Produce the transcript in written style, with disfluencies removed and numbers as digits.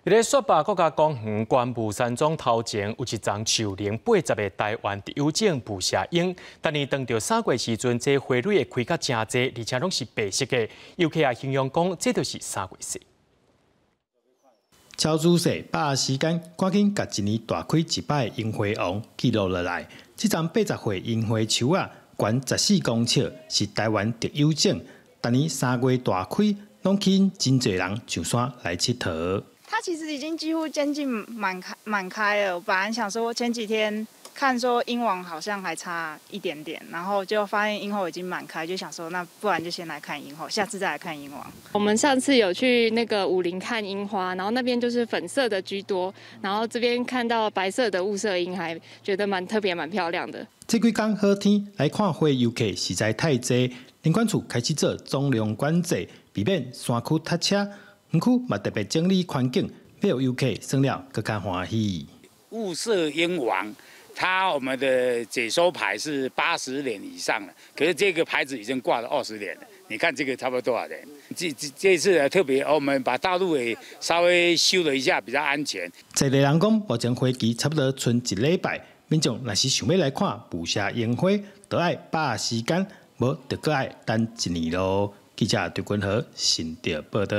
伫咧雪霸国家公园关雾山庄头前有一丛树龄80个台湾特有种捕蛇樱，但是当到3月时阵，这花蕊会开甲真济，而且拢是白色的，游客也形容讲这就是3月色。超仔细把握时间，赶紧甲一年大开一摆的樱花王记录落来。这丛80岁樱花树啊，悬14公尺，是台湾特有种。但年3月大开，拢吸引真侪人上山来佚佗。它其实已经几乎接近满开了。我本来想说前几天看说樱王好像还差一点点，然后就发现樱后已经满开，就想说那不然就先来看樱后，下次再来看樱王。我们上次有去那个武陵看樱花，然后那边就是粉色的居多，然后这边看到白色的雾社樱，还觉得蛮特别、蛮漂亮的。这几天好天来看花游客实在太多，林管处开始做总量管制，避免山区塞车。园区嘛特别整理环境，要游客算了更加欢喜。雾社樱王，我们的解说牌是80年以上了，可是这个牌子已经挂了20年了。你看这个差不多多少年？这次特别，我们把道路也稍微修了一下，比较安全。在个人讲，目前花期差不多剩1礼拜，民众若是想要来看捕蛇樱花，就要把握时间，无就搁要等1年咯。记者对君和新潮报道。